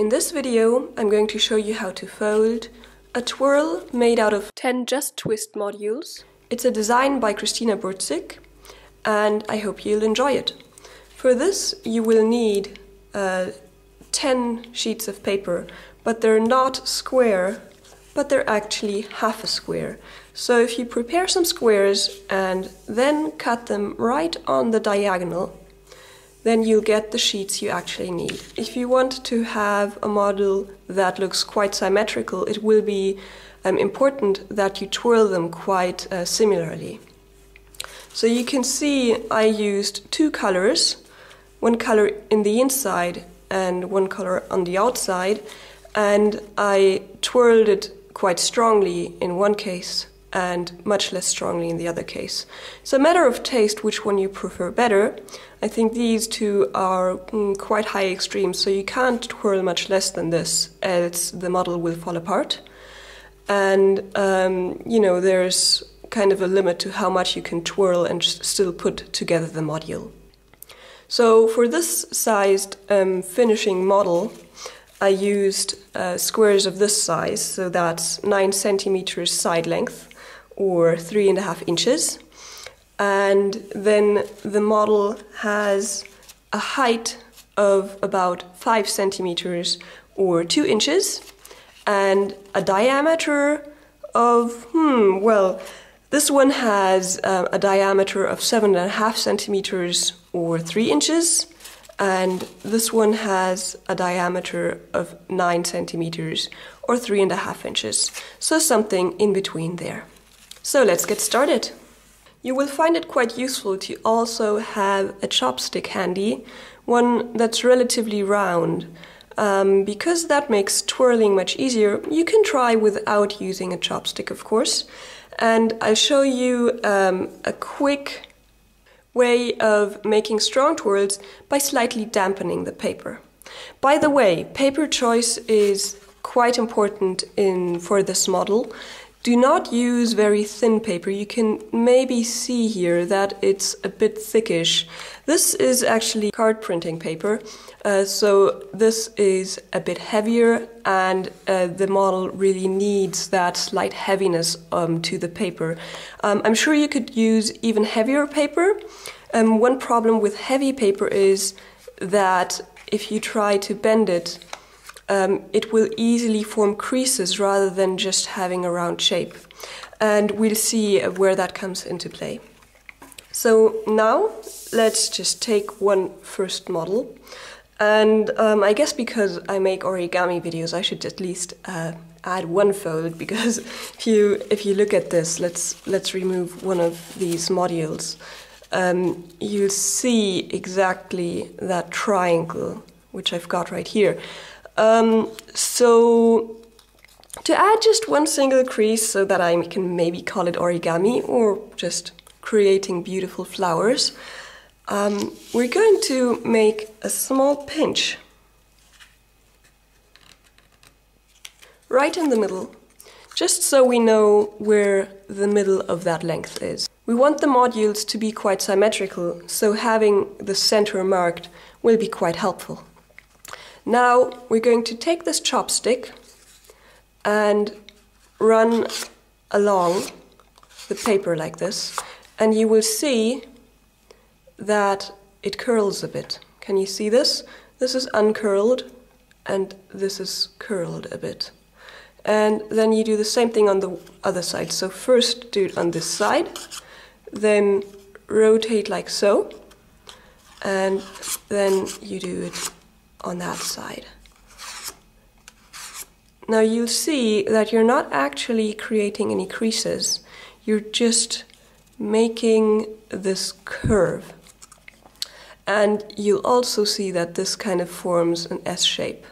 In this video, I'm going to show you how to fold a twirl made out of 10 Just Twist modules. It's a design by Krystyna Burczyk, and I hope you'll enjoy it. For this, you will need 10 sheets of paper, but they're not square, but they're actually half a square. So if you prepare some squares and then cut them right on the diagonal, then you'll get the sheets you actually need. If you want to have a model that looks quite symmetrical, it will be important that you twirl them quite similarly. So you can see I used two colors, one color in the inside and one color on the outside, and I twirled it quite strongly in one case and much less strongly in the other case. It's a matter of taste which one you prefer better. I think these two are quite high extremes, so you can't twirl much less than this, else the model will fall apart. And there's kind of a limit to how much you can twirl and still put together the module. So for this sized finishing model, I used squares of this size, so that's 9 centimeters side length, or 3.5 inches. And then the model has a height of about 5 centimeters, or 2 inches, and a diameter of, this one has a diameter of 7.5 centimeters, or 3 inches, and this one has a diameter of 9 centimeters, or 3.5 inches, so something in between there. So let's get started. You will find it quite useful to also have a chopstick handy, one that's relatively round, because that makes twirling much easier. You can try without using a chopstick, of course, and I'll show you a quick way of making strong twirls by slightly dampening the paper. By the way, paper choice is quite important for this model. Do not use very thin paper. You can maybe see here that it's a bit thickish. This is actually card printing paper, so this is a bit heavier, and the model really needs that slight heaviness to the paper. I'm sure you could use even heavier paper. One problem with heavy paper is that if you try to bend it, it will easily form creases rather than just having a round shape. And we'll see where that comes into play. So now let's just take one first model. And I guess because I make origami videos, I should at least add one fold, because if you look at this, let's remove one of these modules. You'll see exactly that triangle, which I've got right here. So to add just one single crease so that I can maybe call it origami or just creating beautiful flowers, we're going to make a small pinch right in the middle, just so we know where the middle of that length is. We want the modules to be quite symmetrical, so having the center marked will be quite helpful. Now we're going to take this chopstick and run along the paper like this, and you will see that it curls a bit. Can you see this? This is uncurled and this is curled a bit. And then you do the same thing on the other side. So first do it on this side, then rotate like so, and then you do it on that side. Now you'll see that you're not actually creating any creases, you're just making this curve. And you'll also see that this kind of forms an S shape.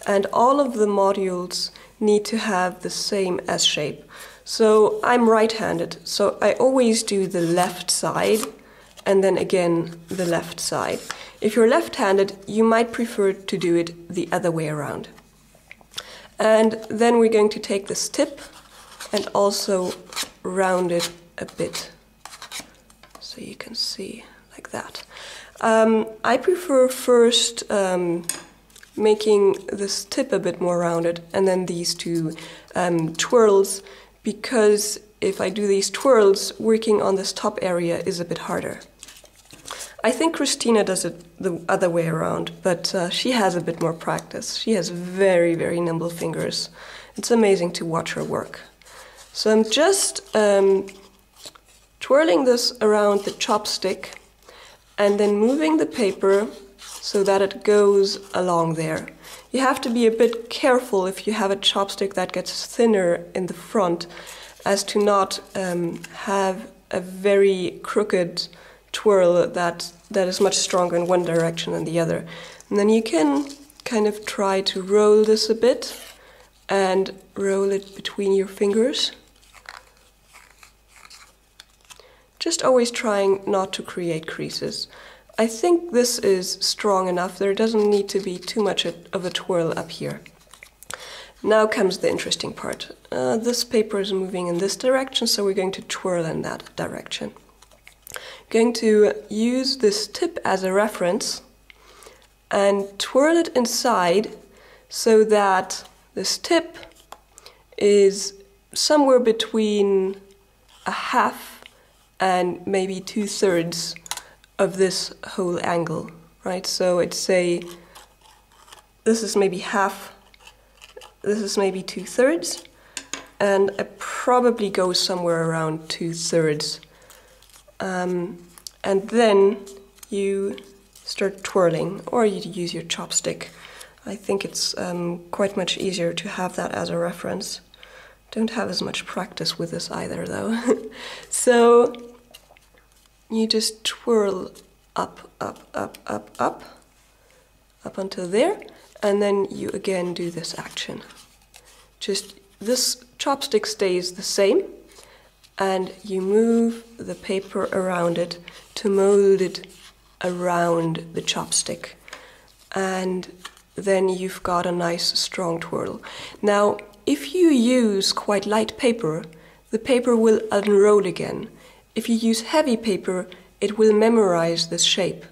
And all of the modules need to have the same S shape. So I'm right-handed, so I always do the left side and then again the left side. If you're left-handed, you might prefer to do it the other way around. And then we're going to take this tip and also round it a bit, so you can see like that. I prefer first making this tip a bit more rounded, and then these two twirls, because if I do these twirls, working on this top area is a bit harder. I think Krystyna does it the other way around, but she has a bit more practice. She has very, very nimble fingers. It's amazing to watch her work. So I'm just twirling this around the chopstick and then moving the paper so that it goes along there. You have to be a bit careful if you have a chopstick that gets thinner in the front, as to not have a very crooked twirl that is much stronger in one direction than the other. And then you can kind of try to roll this a bit and roll it between your fingers. Just always trying not to create creases. I think this is strong enough. There doesn't need to be too much of a twirl up here. Now comes the interesting part. This paper is moving in this direction, so we're going to twirl in that direction. Going to use this tip as a reference and twirl it inside so that this tip is somewhere between a half and maybe 2/3 of this whole angle, right? So it's say this is maybe half, this is maybe 2/3, and it probably goes somewhere around 2/3. And then you start twirling, or you use your chopstick. I think it's quite much easier to have that as a reference. Don't have as much practice with this either, though. So you just twirl up, up, up, up, up, up until there, and then you again do this action. Just this chopstick stays the same, and you move the paper around it to mold it around the chopstick. And then you've got a nice strong twirl. Now, if you use quite light paper, the paper will unroll again. If you use heavy paper, it will memorize this shape.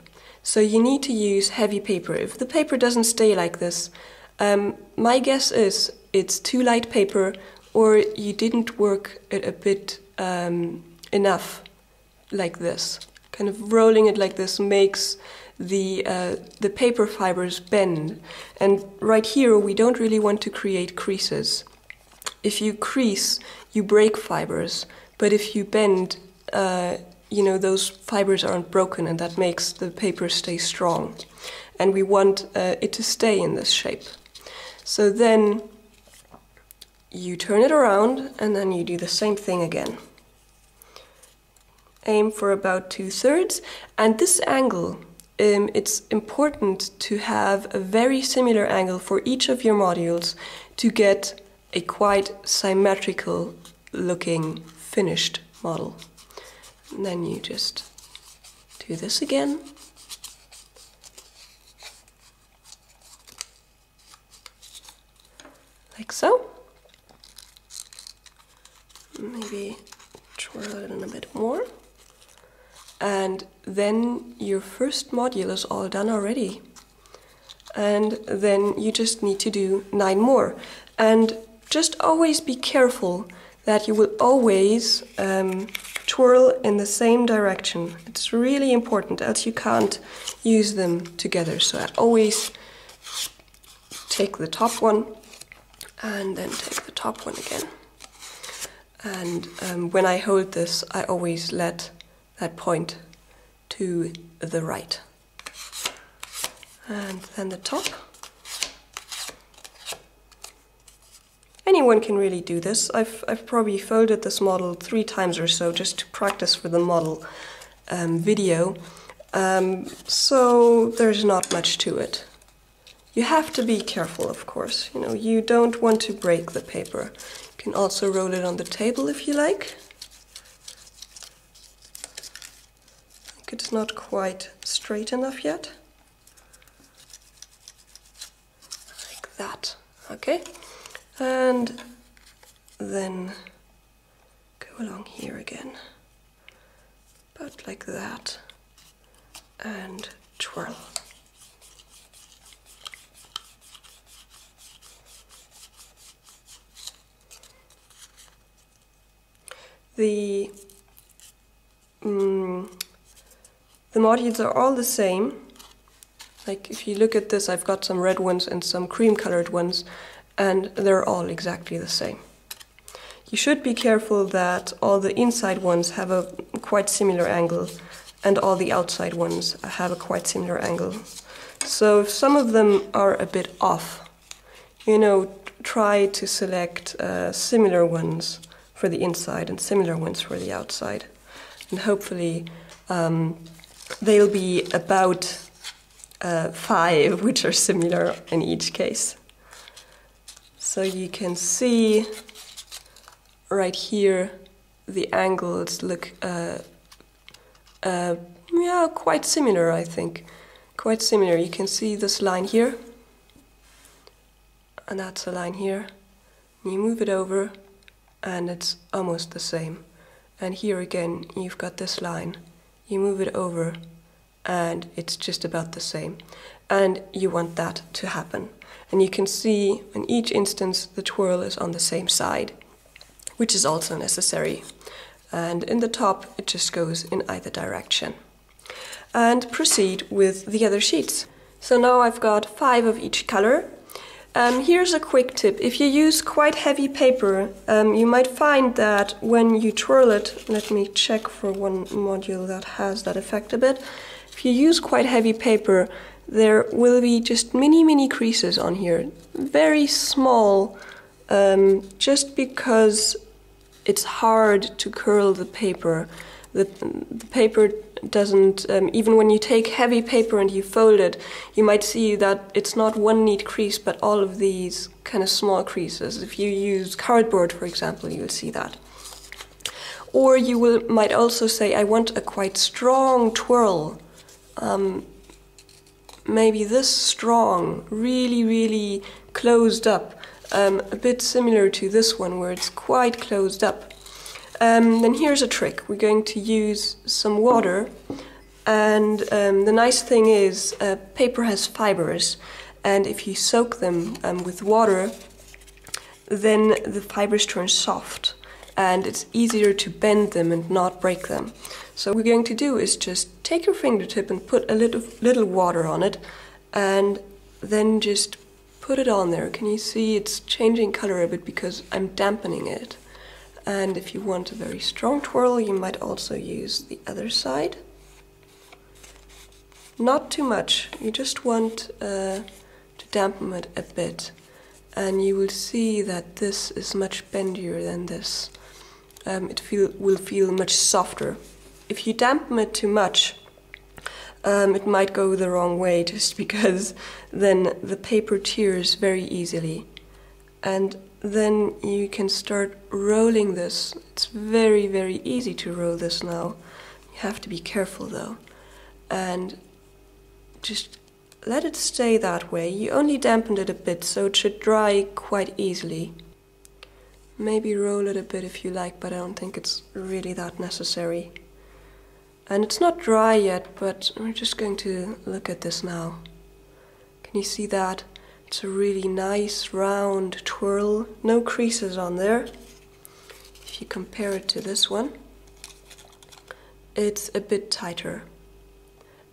So you need to use heavy paper. If the paper doesn't stay like this, my guess is it's too light paper, or you didn't work it a bit enough like this. Kind of rolling it like this makes the paper fibers bend. And right here we don't really want to create creases. If you crease, you break fibers, but if you bend, you know, those fibers aren't broken, and that makes the paper stay strong. And we want it to stay in this shape. So then you turn it around, and then you do the same thing again. Aim for about 2/3, and this angle, it's important to have a very similar angle for each of your modules to get a quite symmetrical looking finished model. And then you just do this again. Like so. Maybe twirl it in a bit more. And then your first module is all done already. And then you just need to do 9 more. And just always be careful that you will always twirl in the same direction. It's really important, else you can't use them together. So I always take the top one and then take the top one again. And when I hold this, I always let that point to the right. And then the top. Anyone can really do this. I've probably folded this model 3 times or so just to practice for the model video. So there's not much to it. You have to be careful, of course. You know, you don't want to break the paper. You can also roll it on the table if you like. It's not quite straight enough yet. Like that, okay? And then go along here again. About like that. And twirl. the modules are all the same. Like if you look at this, I've got some red ones and some cream colored ones, and they're all exactly the same. You should be careful that all the inside ones have a quite similar angle and all the outside ones have a quite similar angle. So if some of them are a bit off, you know, try to select similar ones for the inside and similar ones for the outside. And hopefully they'll be about 5 which are similar in each case. So you can see right here the angles look yeah, quite similar, I think. Quite similar. You can see this line here, and that's a line here. You move it over and it's almost the same. And here again you've got this line. You move it over and it's just about the same. And you want that to happen. And you can see in each instance the twirl is on the same side, which is also necessary. And in the top it just goes in either direction. And proceed with the other sheets. So now I've got 5 of each color. Here's a quick tip. If you use quite heavy paper, you might find that when you twirl it, let me check for one module that has that effect a bit. If you use quite heavy paper, there will be just mini creases on here. Very small, just because it's hard to curl the paper. The paper doesn't, even when you take heavy paper and you fold it, you might see that it's not one neat crease, but all of these kind of small creases. If you use cardboard, for example, you'll see that. Or you might also say, I want a quite strong twirl. Maybe this strong, really closed up, a bit similar to this one where it's quite closed up. Then here's a trick. We're going to use some water, and the nice thing is paper has fibers, and if you soak them with water, then the fibers turn soft and it's easier to bend them and not break them. So what we're going to do is just take your fingertip and put a little water on it, and then just put it on there. Can you see it's changing color a bit because I'm dampening it? And if you want a very strong twirl, you might also use the other side. Not too much, you just want to dampen it a bit. And you will see that this is much bendier than this. It will feel much softer. If you dampen it too much, it might go the wrong way, just because then the paper tears very easily. And then you can start rolling this. It's very easy to roll this now. You have to be careful though. And just let it stay that way. You only dampened it a bit, so it should dry quite easily. Maybe roll it a bit if you like, but I don't think it's really that necessary. And it's not dry yet, but we're just going to look at this now. Can you see that? It's a really nice round twirl, no creases on there. If you compare it to this one, it's a bit tighter.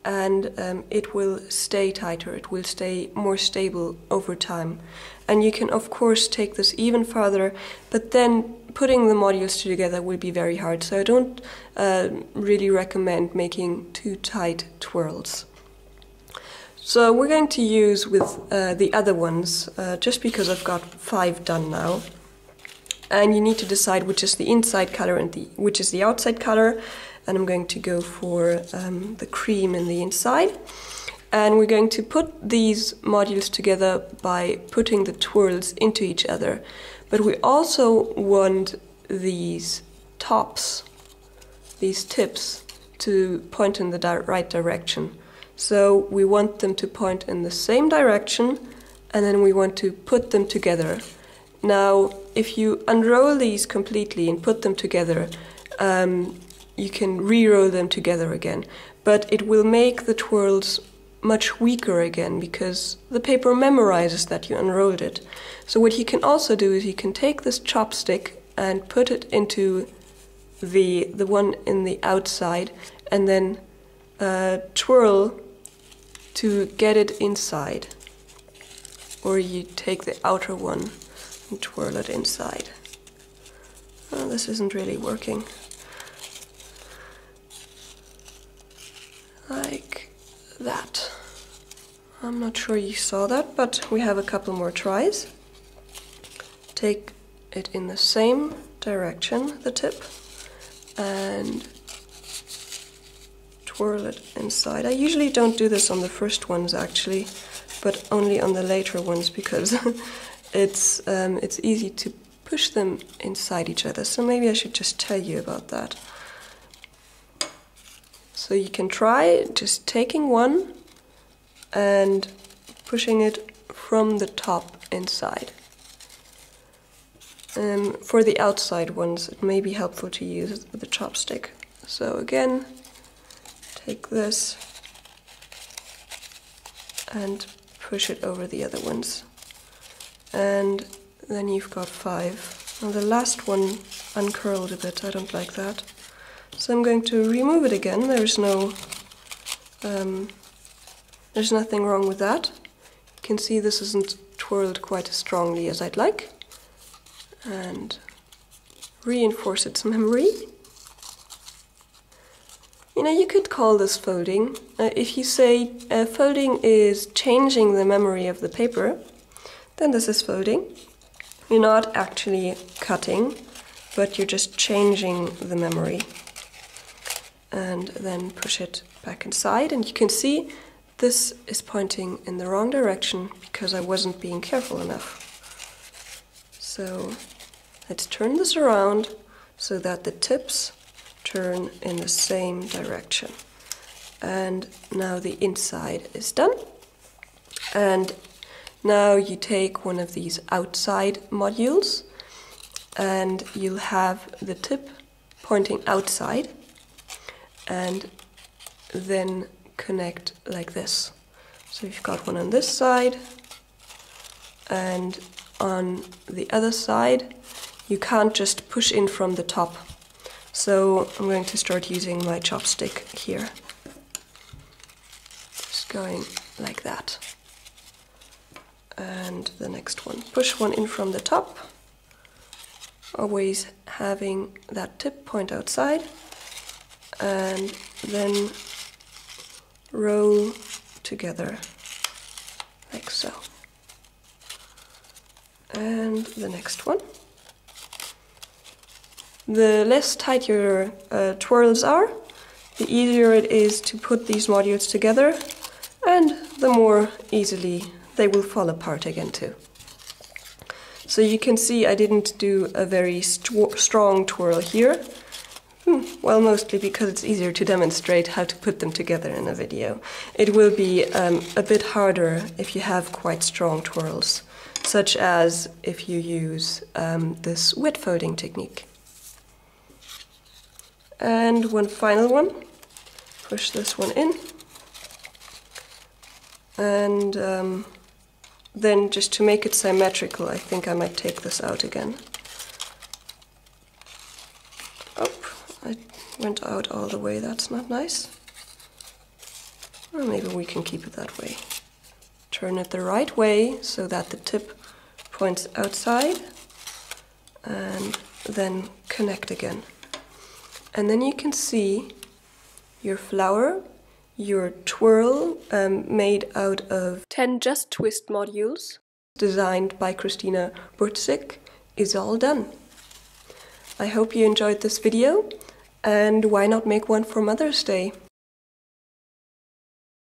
And it will stay tighter, it will stay more stable over time. And you can of course take this even farther, but then putting the modules together will be very hard. So I don't really recommend making too tight twirls. So we're going to use with the other ones, just because I've got 5 done now. And you need to decide which is the inside color and which is the outside color. And I'm going to go for the cream in the inside. And we're going to put these modules together by putting the twirls into each other. But we also want these tops, these tips, to point in the right direction. So we want them to point in the same direction, and then we want to put them together. Now, if you unroll these completely and put them together, you can re-roll them together again. But it will make the twirls much weaker again, because the paper memorizes that you unrolled it. So what you can also do is you can take this chopstick and put it into the one in the outside and then twirl to get it inside. Or you take the outer one and twirl it inside. Oh, this isn't really working. Like that. I'm not sure you saw that, but we have a couple more tries. Take it in the same direction, the tip, and twirl it inside. I usually don't do this on the first ones actually, but only on the later ones because it's easy to push them inside each other. So maybe I should just tell you about that. So you can try just taking one and pushing it from the top inside. For the outside ones, it may be helpful to use the chopstick. So again, take this and push it over the other ones. And then you've got 5. Now the last one uncurled a bit, I don't like that. So I'm going to remove it again. There's nothing wrong with that. You can see this isn't twirled quite as strongly as I'd like. And reinforce its memory. You know, you could call this folding. If you say folding is changing the memory of the paper, then this is folding. You're not actually cutting, but you're just changing the memory. And then push it back inside, and you can see this is pointing in the wrong direction because I wasn't being careful enough. So let's turn this around so that the tips turn in the same direction. And now the inside is done. And now you take one of these outside modules and you'll have the tip pointing outside and then connect like this. So you've got one on this side, and on the other side you can't just push in from the top. So I'm going to start using my chopstick here. Just going like that. And the next one. Push one in from the top, always having that tip point outside, and then roll together like so. And the next one. The less tight your twirls are, the easier it is to put these modules together, and the more easily they will fall apart again too. So you can see I didn't do a very strong twirl here. Well, mostly because it's easier to demonstrate how to put them together in a video. It will be a bit harder if you have quite strong twirls, such as if you use this wet folding technique. And one final one. Push this one in. And then just to make it symmetrical, I think I might take this out again. Oh, I went out all the way, that's not nice. Or maybe we can keep it that way. Turn it the right way so that the tip points outside, and then connect again. And then you can see your flower, your twirl made out of 10 Just Twist modules, designed by Krystyna Burczyk, is all done. I hope you enjoyed this video, and why not make one for Mother's Day?